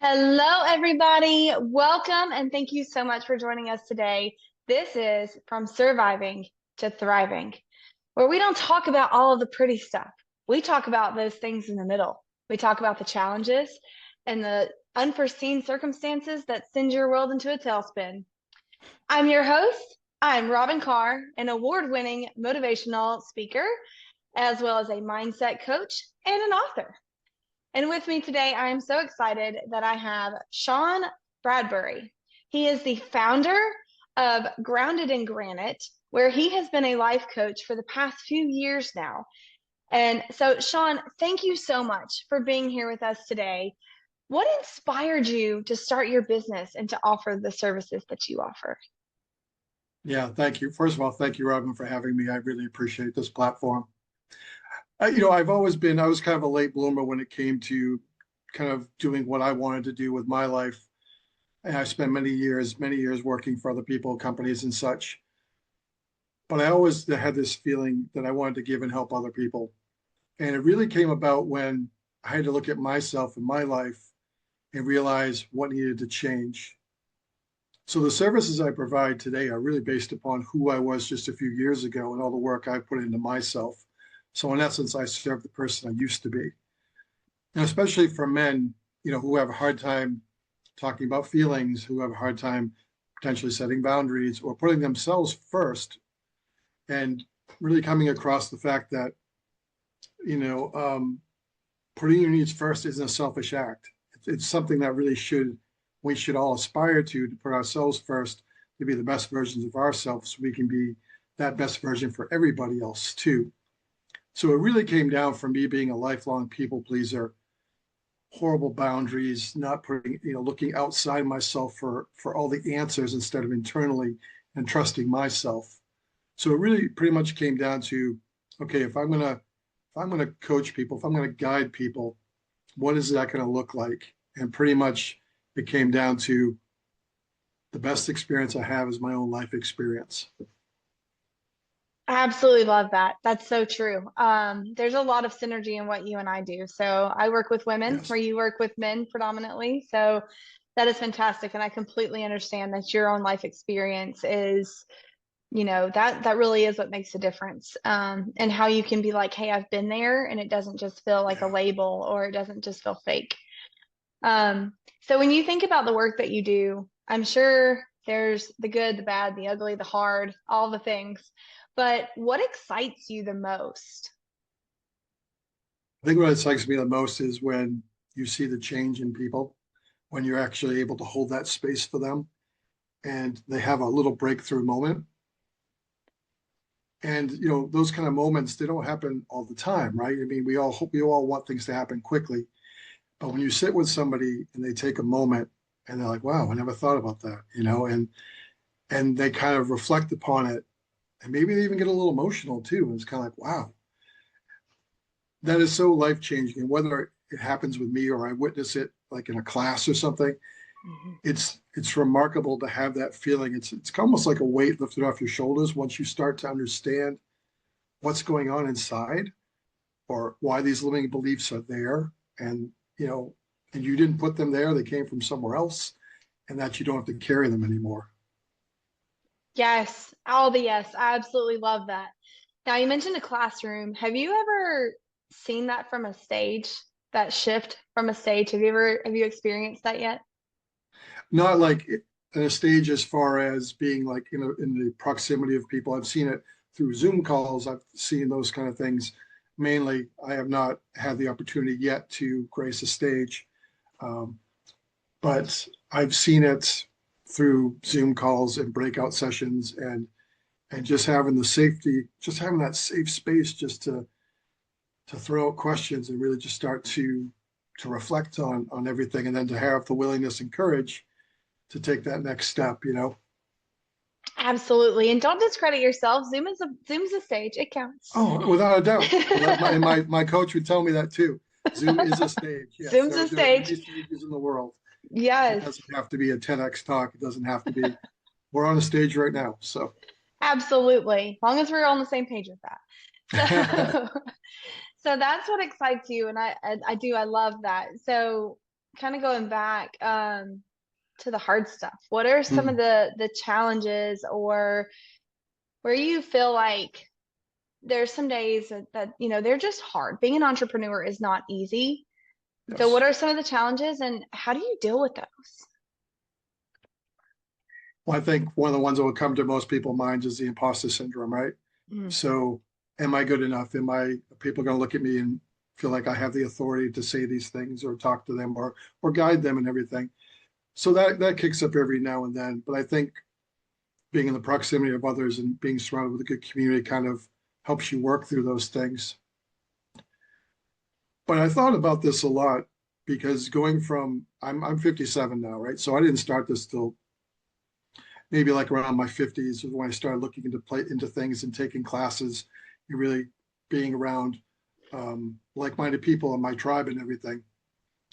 Hello, everybody. Welcome and thank you so much for joining us today. This is From Surviving to Thriving, where we don't talk about all of the pretty stuff. We talk about those things in the middle. We talk about the challenges and the unforeseen circumstances that send your world into a tailspin. I'm your host. I'm Robin Carr, an award-winning motivational speaker, as well as a mindset coach and an author. And with me today, I am so excited that I have Shawn Bradbury. He is the founder of Grounded in Granite, where he has been a life coach for the past few years now. And so, Shawn, thank you so much for being here with us today. What inspired you to start your business and to offer the services that you offer? Yeah, thank you. First of all, thank you, Robin, for having me. I really appreciate this platform. I was kind of a late bloomer when it came to kind of doing what I wanted to do with my life. And I spent many years working for other people, companies and such. But I always had this feeling that I wanted to give and help other people. And it really came about when I had to look at myself and my life and realize what needed to change. So the services I provide today are really based upon who I was just a few years ago and all the work I put into myself. So in essence, I serve the person I used to be. And especially for men, who have a hard time talking about feelings, who have a hard time potentially setting boundaries or putting themselves first and really coming across the fact that, you know, um, putting your needs first isn't a selfish act. It's something that we should all aspire to put ourselves first, to be the best versions of ourselves so we can be that best version for everybody else too. So it really came down from me being a lifelong people pleaser, horrible boundaries, not putting, looking outside myself for all the answers instead of internally and trusting myself. So it really pretty much came down to, okay, if I'm gonna coach people, if I'm gonna guide people, what is that gonna look like? And pretty much it came down to the best experience I have is my own life experience. I absolutely love that. That's so true. There's a lot of synergy in what you and I do. So I work with women Yes. where you work with men predominantly. So that is fantastic. And I completely understand that your own life experience is, that really is what makes a difference. And how you can be like, hey, I've been there and it doesn't just feel like a Yeah. label or it doesn't just feel fake. So when you think about the work that you do, I'm sure there's the good, the bad, the ugly, the hard, all the things. But what excites you the most? I think what excites me the most is when you see the change in people, when you're actually able to hold that space for them and they have a little breakthrough moment. And those kind of moments, they don't happen all the time, right? I mean, we all want things to happen quickly. But when you sit with somebody and they take a moment and they're like, wow, I never thought about that, and they kind of reflect upon it and maybe they even get a little emotional too. And it's kind of like, wow, that is so life changing. And whether it happens with me or I witness it like in a class or something, Mhm. it's remarkable to have that feeling. It's almost like a weight lifted off your shoulders once you start to understand what's going on inside or why these limiting beliefs are there. And, and you didn't put them there, they came from somewhere else, and that you don't have to carry them anymore. Yes, all the yes. I absolutely love that. Now, you mentioned a classroom. Have you ever seen that from a stage, that shift from a stage? Have you experienced that yet? Not like at a stage as far as being like in the proximity of people. I've seen it through Zoom calls. I've seen those kind of things. Mainly, I have not had the opportunity yet to grace a stage, um, but I've seen it through Zoom calls and breakout sessions and just having the safety, just having that safe space just to throw out questions and really just start to reflect on everything and then to have the willingness and courage to take that next step. Absolutely. And don't discredit yourself. Zoom's a stage. It counts. Oh, without a doubt. My coach would tell me that too. Zoom is a stage. Yes, Zoom's there, a there are stage. many stages in the world. It Yes, doesn't have to be a 10x talk. It doesn't have to be. We're on a stage right now. So, absolutely. As long as we're on the same page with that. So, so that's what excites you, and I love that. So kind of going back to the hard stuff. What are some of Mm, the challenges or where you feel like there's some days that they're just hard. Being an entrepreneur is not easy. So what yes. are some of the challenges and how do you deal with those? Well, I think one of the ones that would come to most people's minds is the imposter syndrome, right? Mm, So, am I good enough? Are people going to look at me and feel like I have the authority to say these things or talk to them or guide them and everything? So that kicks up every now and then. But I think being in the proximity of others and being surrounded with a good community kind of helps you work through those things. But I thought about this a lot because going from I'm 57 now, right? So I didn't start this till maybe like around my 50s when I started looking into things and taking classes and really being around like-minded people in my tribe and everything.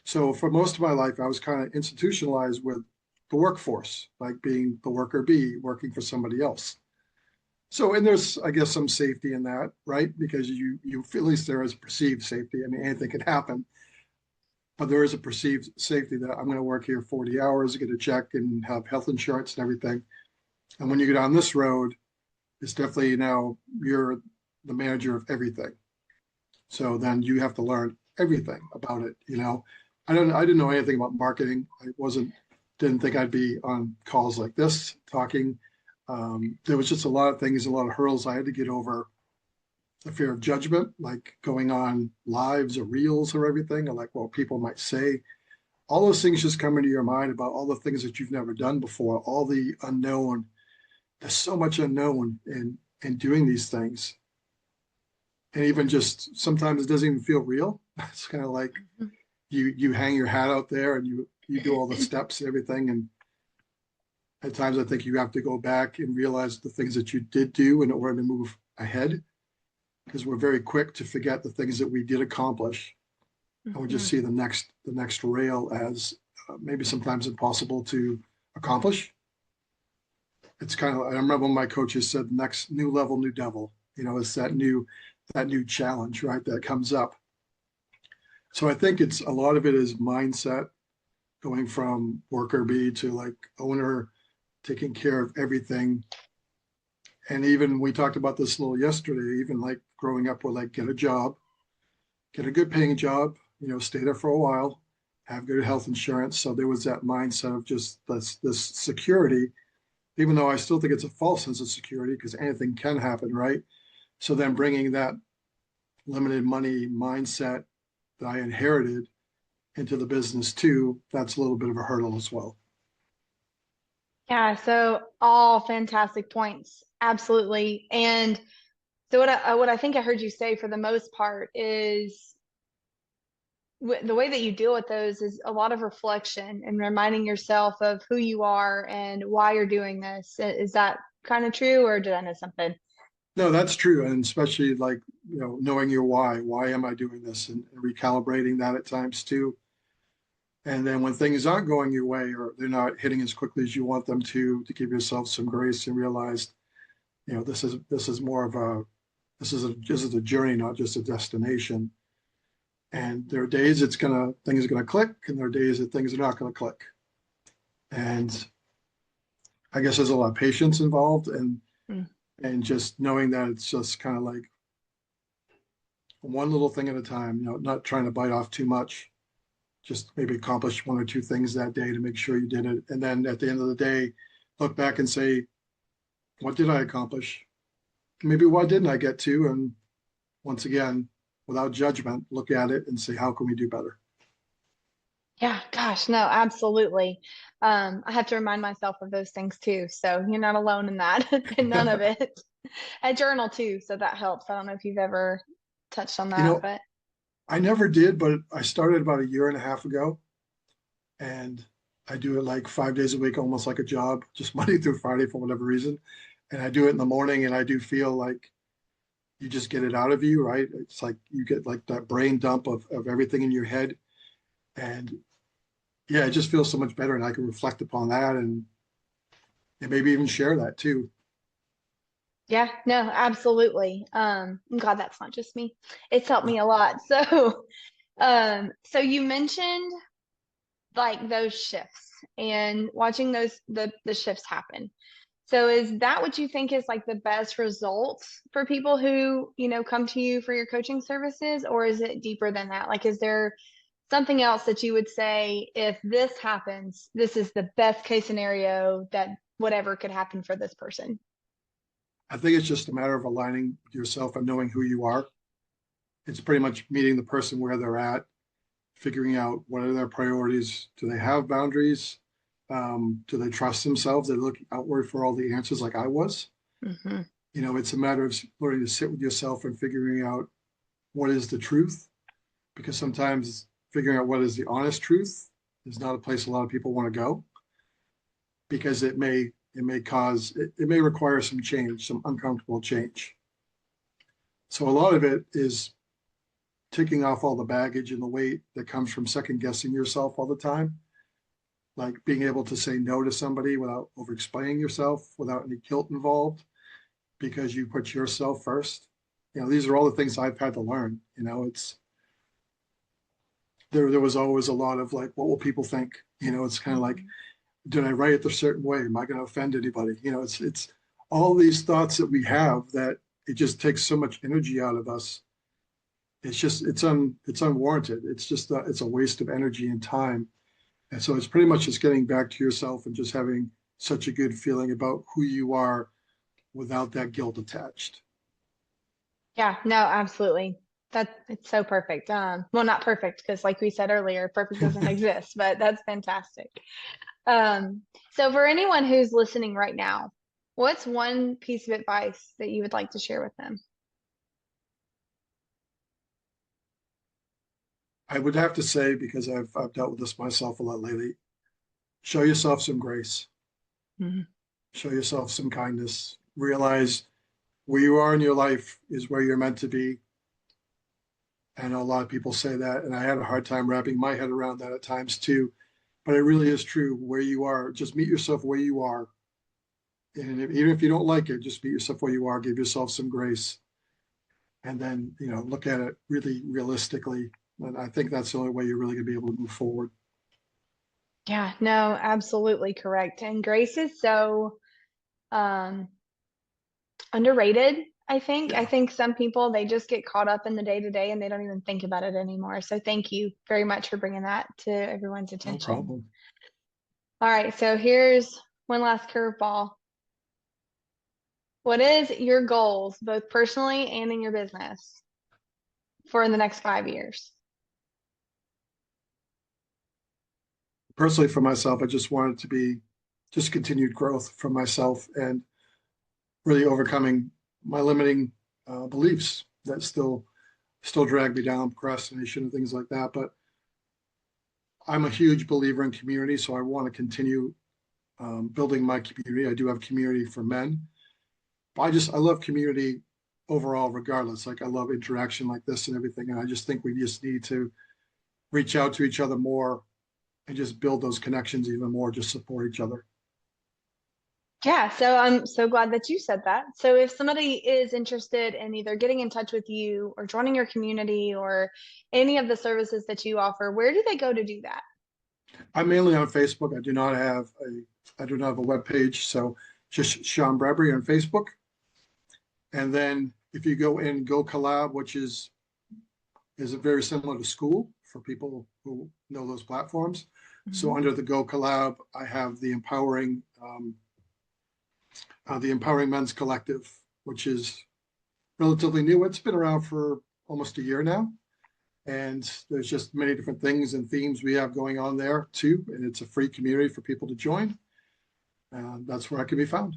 So for most of my life, I was kind of institutionalized with the workforce, like being the worker bee, working for somebody else. So, and there's, I guess, some safety in that, right? Because you feel at least there is perceived safety. I mean, anything could happen, but there is a perceived safety that I'm going to work here 40 hours, get a check, and have health insurance and everything. And when you get on this road, it's definitely now you're the manager of everything. So then you have to learn everything about it. I didn't know anything about marketing. Didn't think I'd be on calls like this talking. There was just a lot of things, a lot of hurdles I had to get over. The fear of judgment, like going on lives or reels or everything, or like what people might say. All those things just come into your mind about all the things that you've never done before, all the unknown. There's so much unknown in doing these things. And even just sometimes it doesn't even feel real. It's kind of like you hang your hat out there and you do all the steps and everything. And at times I think you have to go back and realize the things that you did do in order to move ahead, because we're very quick to forget the things that we did accomplish, and we just mhm. see the next rail as maybe sometimes impossible to accomplish. It's kind of, I remember when my coaches said next new level, new devil. It's that new challenge, right? That comes up. So I think it's a lot of it is mindset, going from worker bee to like owner, taking care of everything. And even we talked about this a little yesterday, even like growing up with like get a job, get a good paying job, stay there for a while, have good health insurance. So there was that mindset of just this security, even though I still think it's a false sense of security because anything can happen, right? So then bringing that limited money mindset that I inherited into the business too, that's a little bit of a hurdle as well. Yeah, so all fantastic points. Absolutely. And so what I think I heard you say for the most part is the way that you deal with those is a lot of reflection and reminding yourself of who you are and why you're doing this. Is that kind of true, or did I miss something? No, that's true. And especially like, knowing your why. Why am I doing this? And recalibrating that at times too. And then when things aren't going your way or they're not hitting as quickly as you want them to give yourself some grace and realize, this is more of a journey, not just a destination. And there are days things are gonna click, and there are days that things are not gonna click. And I guess there's a lot of patience involved Mm. and just knowing that it's just kind of like one little thing at a time, not trying to bite off too much. Just maybe accomplish one or two things that day to make sure you did it. And then at the end of the day, look back and say, what did I accomplish? Maybe what didn't I get to? And once again, without judgment, look at it and say, how can we do better? Yeah, gosh, no, absolutely. I have to remind myself of those things too. So you're not alone in that, and none of it. I journal too, so that helps. I don't know if you've ever touched on you that, know, but I never did, but I started about a year and a half ago, and I do it like 5 days a week, almost like a job, just Monday through Friday for whatever reason. And I do it in the morning, and I do feel like you just get it out of you, right? It's like you get like that brain dump of everything in your head. And yeah, it just feels so much better. And I can reflect upon that and maybe even share that too. yeah, no, absolutely. I'm glad that's not just me. It's helped me a lot. So, so you mentioned like those shifts and watching the shifts happen. So is that what you think is like the best results for people who, come to you for your coaching services, or is it deeper than that? Like, is there something else that you would say, if this happens, this is the best case scenario that whatever could happen for this person? I think it's just a matter of aligning yourself and knowing who you are. It's pretty much meeting the person where they're at, figuring out what are their priorities. Do they have boundaries? Do they trust themselves? They're looking outward for all the answers like I was. Hmm. It's a matter of learning to sit with yourself and figuring out what is the truth, because sometimes figuring out what is the honest truth is not a place a lot of people want to go, because it may require some change, some uncomfortable change. So a lot of it is taking off all the baggage and the weight that comes from second guessing yourself all the time, like being able to say no to somebody without over explaining yourself, without any guilt involved, because you put yourself first. These are all the things I've had to learn. It's there was always a lot of like, what will people think? It's kind of like, did I write it a certain way? Am I going to offend anybody? It's all these thoughts that we have that it just takes so much energy out of us. It's unwarranted. It's a waste of energy and time. And so it's pretty much just getting back to yourself and just having such a good feeling about who you are without that guilt attached. Yeah, no, absolutely. It's so perfect. Well, not perfect, because like we said earlier, perfect doesn't exist, but that's fantastic. Um, so for anyone who's listening right now, what's one piece of advice that you would like to share with them? I would have to say, because I've dealt with this myself a lot lately, show yourself some grace, Mhm. show yourself some kindness, realize where you are in your life is where you're meant to be. I know a lot of people say that, and I had a hard time wrapping my head around that at times too. But it really is true. Where you are, just meet yourself where you are. And even if you don't like it, just meet yourself where you are, give yourself some grace, and then, look at it really realistically. And I think that's the only way you're really going to be able to move forward. Yeah, no, absolutely correct. And grace is so um underrated, I think. I Yeah, think some people, they just get caught up in the day to day and they don't even think about it anymore. So thank you very much for bringing that to everyone's no attention. problem. All right, so here's one last curveball. What is your goals, both personally and in your business, for in the next 5 years? Personally, for myself, I just wanted to be just continued growth for myself and really overcoming my limiting beliefs that still drag me down, procrastination and things like that. But I'm a huge believer in community, so I want to continue building my community. I do have community for men, but I love community overall, regardless. Like I love interaction like this and everything, and I just think we just need to reach out to each other more and just build those connections even more, just support each other. Yeah, so I'm so glad that you said that. So if somebody is interested in either getting in touch with you or joining your community or any of the services that you offer, where do they go to do that? I'm mainly on Facebook. I do not have a web page, so just Shawn Bradbury on Facebook. And then if you go in Go Collab, which is very similar to school for people who know those platforms. So Mhm. under the Go Collab, I have the Empowering Men's Collective, which is relatively new. It's been around for almost a year now, and there's just many different things and themes we have going on there too. And it's a free community for people to join. That's where I can be found.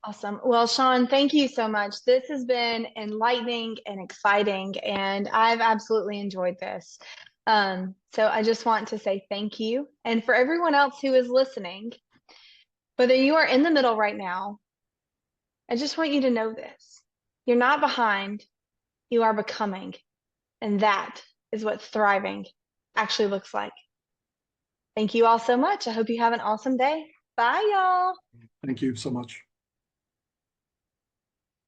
Awesome. Well, Shawn, thank you so much. This has been enlightening and exciting, and I've absolutely enjoyed this. So I just want to say thank you. And for everyone else who is listening, whether you are in the middle right now, I just want you to know this. You're not behind, you are becoming. And that is what thriving actually looks like. Thank you all so much. I hope you have an awesome day. Bye, y'all. Thank you so much.